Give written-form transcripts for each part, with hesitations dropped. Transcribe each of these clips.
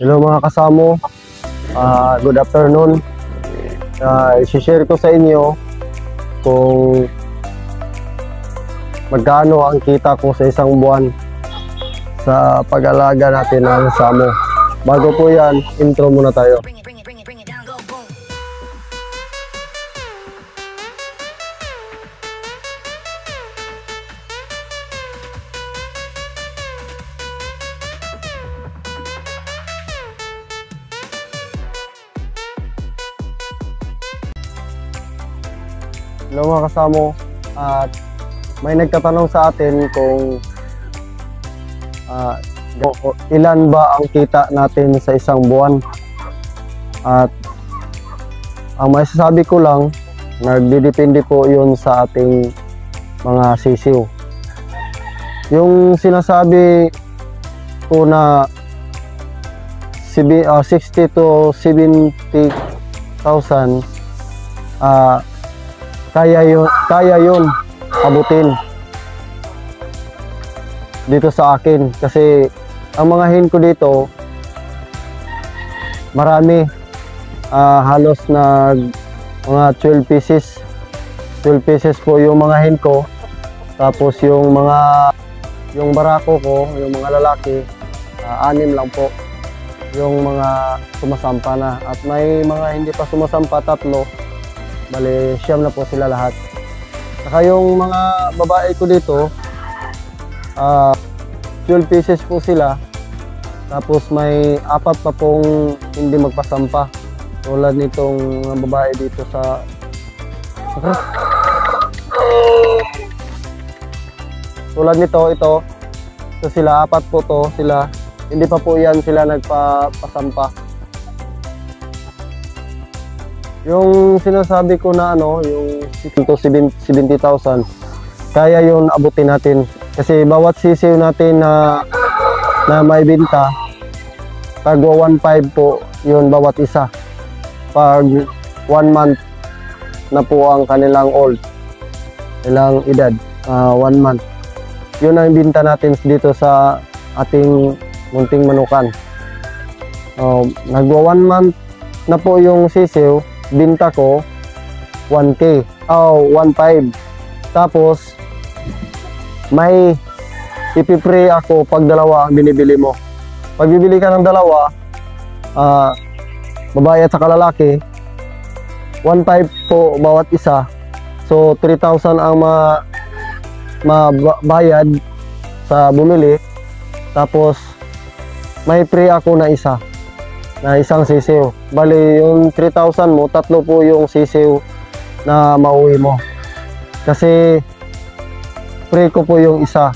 Hello mga kasamo, good afternoon. I-share ko sa inyo kung magkano ang kita ko sa isang buwan sa pag-alaga natin ng samo. Bago po yan, intro muna tayo. Hello mga kasamo, at may nagtatanong sa atin kung ilan ba ang kita natin sa isang buwan. At ang masasabi ko lang, nagdidepende po yun sa ating mga sisiw. Yung sinasabi ko na 60 to 70,000, kaya yun abutin dito sa akin, kasi ang mga hen ko dito marami, halos mga 12 pieces po yung mga hen ko. Tapos yung barako ko, yung mga lalaki, 6 lang po yung mga sumasampa na, at may mga hindi pa sumasampa 3. Bale, 9 na po sila lahat. Saka yung mga babae ko dito, 12 pieces po sila. Tapos may 4 pa pong hindi magpasampa. Tulad nitong mga babae dito sa... Tulad nito, ito sila, 4 po to sila. Hindi pa po yan sila nagpasampa. Yung sinasabi ko na yung 70,000, kaya yun abutin natin. Kasi bawat sisiw natin na may binta, tagwa 1.5 po yun bawat isa. Pag 1 month na po ang kanilang old, ilang edad, 1 month. Yun ang binta natin dito sa ating munting manukan. Nagwa 1 month na po yung sisiw, binta ko 1K, 1.5. Tapos may ipipre ako pag dalawa ang binibili mo. Pag bibili ka ng dalawa, babae at saka lalaki, 1.5 po bawat isa. So 3,000 ang mabayad sa bumili. Tapos may pre ako na isang sisiw. Bali yung 3,000 mo, 3 po yung sisiw na mauwi mo. Kasi pre ko po yung isa.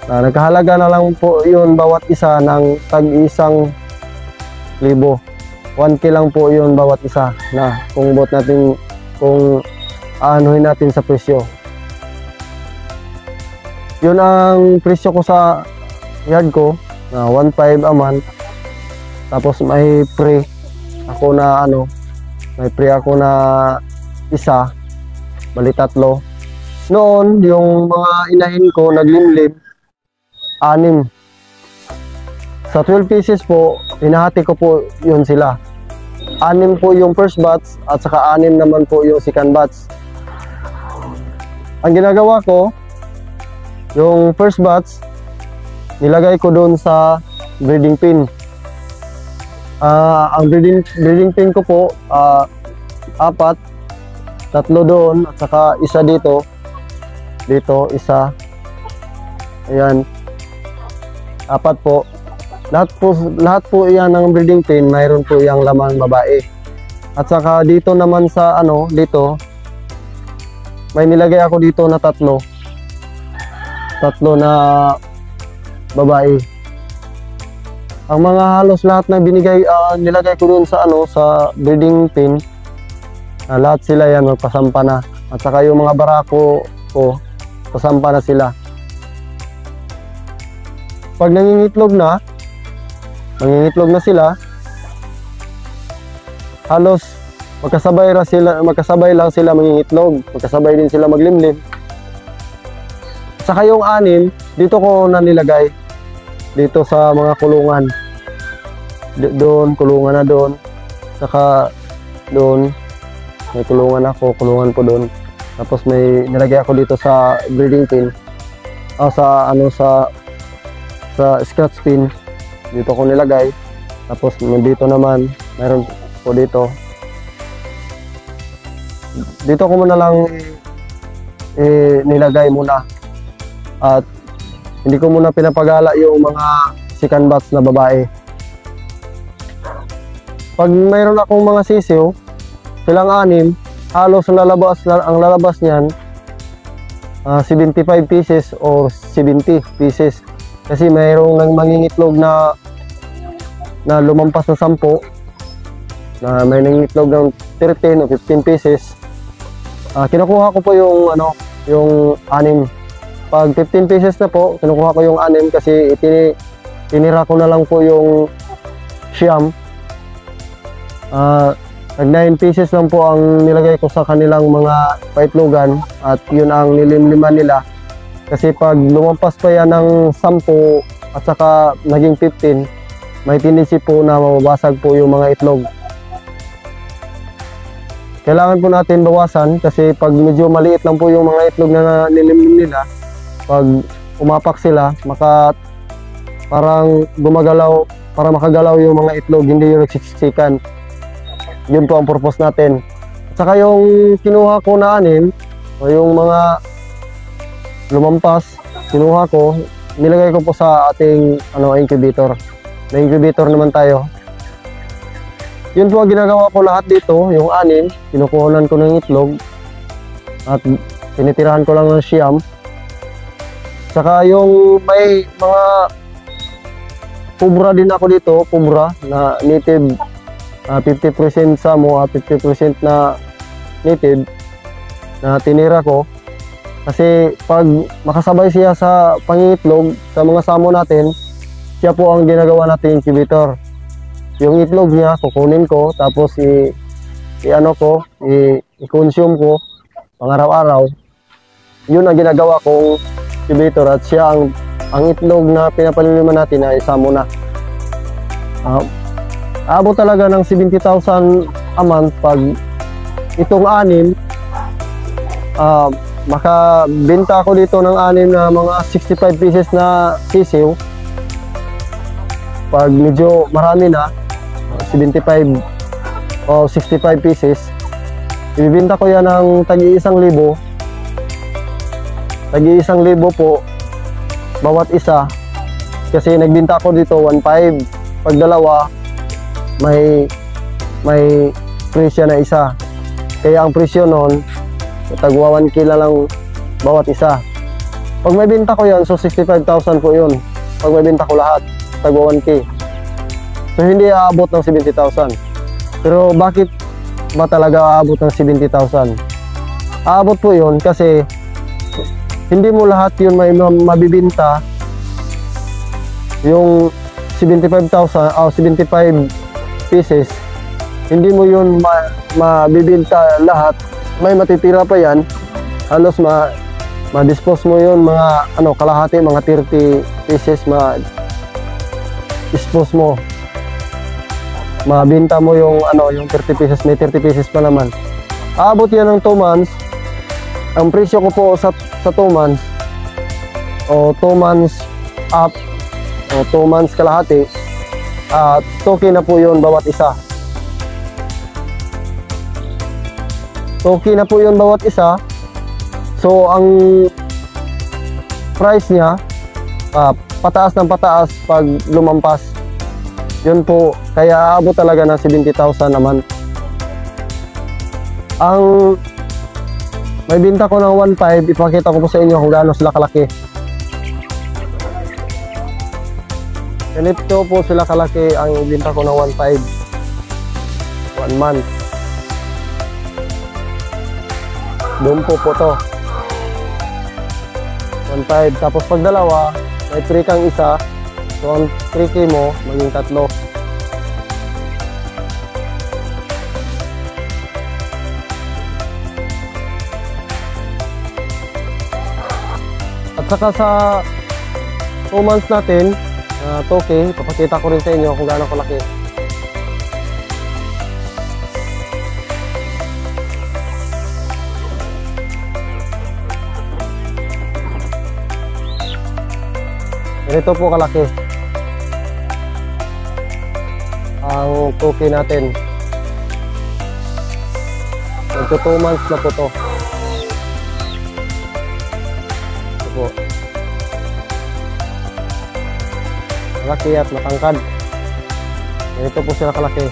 Nagkahalaga na lang po yun bawat isa ng tag-1,000. 1K lang po yun bawat isa, na kung aanuhin natin sa presyo. Yun ang presyo ko sa yard ko, na 1.5 a month. Tapos may pre ako na isa, bali 3. Noon yung mga inahin ko naglimlim 6. Sa 12 pieces po, hinahati ko po yun sila. 6 po yung first batch, at saka 6 naman po yung second batch. Ang ginagawa ko, yung first batch nilagay ko doon sa breeding pin. Ang breeding pin ko po, 4, 3 doon, at saka isa dito, isa, ayan, 4 po. Lahat po yan ng breeding pin, mayroon po yung lamang babae. At saka dito naman sa dito, may nilagay ako dito na 3 na babae. Ang mga halos lahat na nilagay ko doon sa sa breeding pin, lahat sila yan magpasampa na. At saka yung mga barako ko, pasampa na sila. Pag nangingitlog na sila, halos magkasabay lang sila mangingitlog, magkasabay din sila maglimlim. Saka yung 6 dito ko na nilagay dito sa mga kulungan. doon, kulungan na doon. Saka doon, may kulungan ako, kulungan po doon. Tapos may nilagay ako dito sa breeding pin. Sa scratch pin. Dito ko nilagay. Tapos dito naman, mayroon po dito. Dito ko muna lang nilagay muna. At hindi ko muna pinapagala yung mga chicken bats na babae. Pag mayroon akong mga sisiw, silang 6, halos ang lalabas niyan 75 pieces or 70 pieces. Kasi mayroong nang mangingitlog na lumampas na 10, na may nangingitlog ng 13 o 15 pieces. Kinukuha ko po yung yung 6. Pag 15 pieces na po, kinukuha ko yung 6 kasi tinira ko na lang po yung siyam. Nag 9 pieces lang po ang nilagay ko sa kanilang mga paitlogan at yun ang nilimliman nila. Kasi pag lumampas pa yan ng 10 at saka naging 15, may tendency po na mababasag po yung mga itlog. Kailangan po natin bawasan kasi pag medyo maliit lang po yung mga itlog na nilimlim nila, pag umapak sila, parang gumagalaw, para makagalaw yung mga itlog, hindi yung nagsiksikan. Yun po ang purpose natin. At saka yung kinuha ko na 6, o yung mga lumampas, kinuha ko, nilagay ko po sa ating incubator. May incubator naman tayo. Yun po ang ginagawa ko lahat dito, yung 6, kinukuhanan ko ng itlog at tinitirahan ko lang ng siyam. Saka yung may mga kubra din ako dito, kubra na native, 50% samo at 50% na native na tinira ko. Kasi pag makasabay siya sa pangingitlog sa mga samo natin, siya po ang ginagawa natin incubator. Yung itlog niya kukunin ko, tapos i-consume ko pang-araw-araw. Yun ang ginagawa kong incubator at siya ang itlog na pinapaliliman natin ay samo na. Abot talaga ng 70,000 a month pag itong 6. Makabenta ako dito ng 6 na mga 65 pieces na sisiw. Pag medyo marami na, 75 o 65 pieces, ibibenta ko yan ng tagi-1,000. Tagi-1,000 po bawat isa. Kasi nagbenta ako dito 1,500. Pag dalawa, may presyo na isa. Kaya ang presyo noon, tagwa 1K lang bawat isa. Pag may benta ko yan, so 65,000 po yun. Pag may benta ko lahat, tagwa 1K. So hindi aabot ng 70,000. Pero bakit ba talaga aabot ng 70,000? Aabot po yun kasi hindi mo lahat yun may mabibinta. Yung 75,000 o 75 pieces, hindi mo yun mabibinta lahat. May matitira pa yan. Halos ma-dispose mo yun mga kalahati, mga 30 pieces ma-dispose mo. Mabinta mo yung yung 30 pieces, may 30 pieces pa naman. Aabot yan ng 2 months. Ang presyo ko po sa 2 months o 2 months up o 2 months kalahati, 2K na po yun bawat isa. 2K na po yun bawat isa. So ang price niya pataas ng pataas pag lumampas. Yun po, kaya aabot talaga ng 70,000 naman. Ang may binta ko ng 1,500, ipakita ko po sa inyo kung gaano sila kalaki. Ganito po sila kalaki ang binta ko ng 1,500. 1 month. Doon po to. 1,500. Tapos pag dalawa, may 3 kang isa. So ang 3K mo, maging 3. At saka sa 2 months natin, 2K, papakita ko rin sa inyo kung gaano kalaki. Ganito po kalaki ang tuki natin. Ito 2 months na po to. Ito po. Malaki at matangkad. Ganito po sila kalaki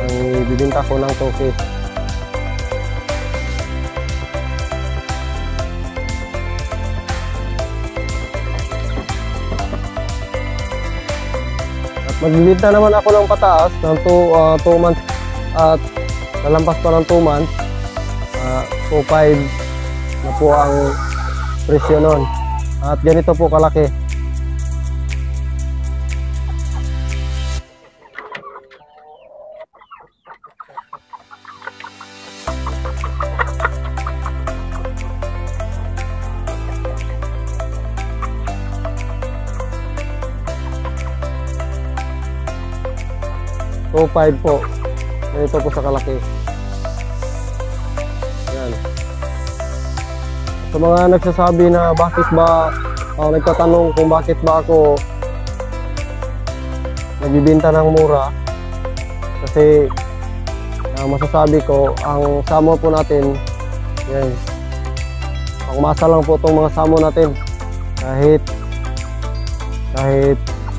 ang bibinta ko ng tuki. Magbibenta naman ako ng pataas ng 2 months at nalampas pa ng 2 months. 2.5 na po ang presyo nun. At ganito po kalaki. So 5 po. Ganito po sa kalaki. Yan. Sa mga nagsasabi na bakit ba, nagtatanong kung bakit ba ako nagbibenta ng mura. Kasi masasabi ko, ang samo po natin, yan, pangmasa lang po itong mga samo natin. Kahit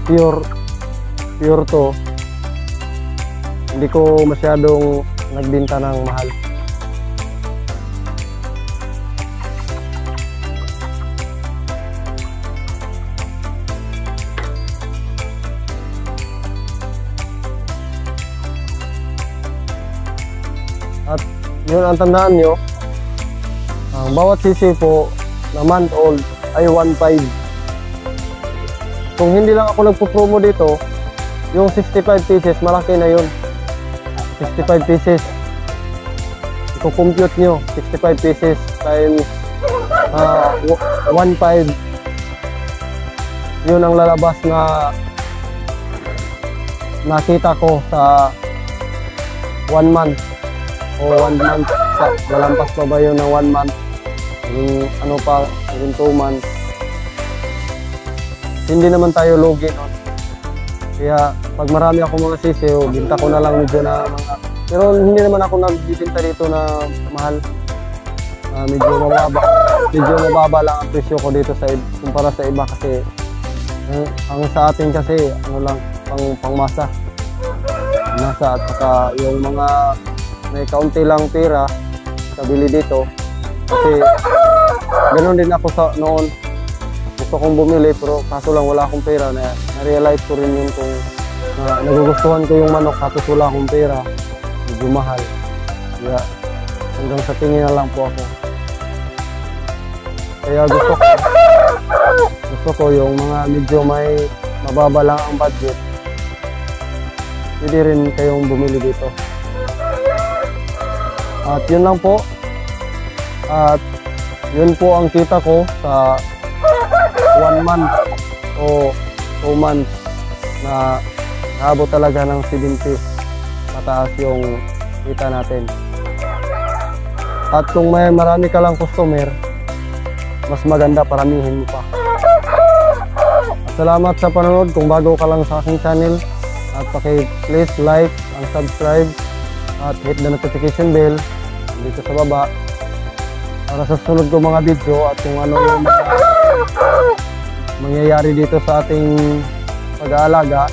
pure to, hindi ko masyadong nagbenta ng mahal. At yun ang tandaan nyo, ang bawat sisi po na month old ay 1.5. Kung hindi lang ako nagpo-promo dito, yung 65 pieces, malaki na yun. 65 pieces. I-compute nyo, 65 pieces times 1.5. Yun ang lalabas na nakita ko sa 1 month. O 1 month. Lalampas pa ba yun ng 1 month? Yung ano pa, yung 2 months. Hindi naman tayo lugi nun. Kaya pag marami ako mga sisiyo, binta ko na lang medyo na mga... Pero hindi naman ako nagbibinta dito na mahal. Medyo mababa lang ang presyo ko dito sa kumpara sa iba kasi ang sa atin kasi ano lang, pangmasa. Masa at saka yung mga may kaunti lang pera kabili dito. Kasi ganoon din ako sa noon. Gusto kong bumili pero kaso lang wala akong pera. Na-realize ko rin yun kung nagugustuhan ko yung manok tapos wala akong pera. Medyo mahal. Kaya hanggang sa tingin na lang po ako. Kaya gusto ko yung mga medyo may mababa lang ang budget. Pwede rin kayong bumili dito. At yun lang po. At yun po ang kita ko sa 1 month o 2 months na naabot talaga ng 70 mataas yung kita natin. At kung may marami ka lang customer, mas maganda paramihin mo pa. At salamat sa panonood. Kung bago ka lang sa aking channel, at please like and subscribe at hit the notification bell dito sa baba para sa sunod ko mga video at kung ano yung mangyayari dito sa ating pag-aalaga,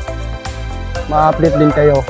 ma-update din kayo.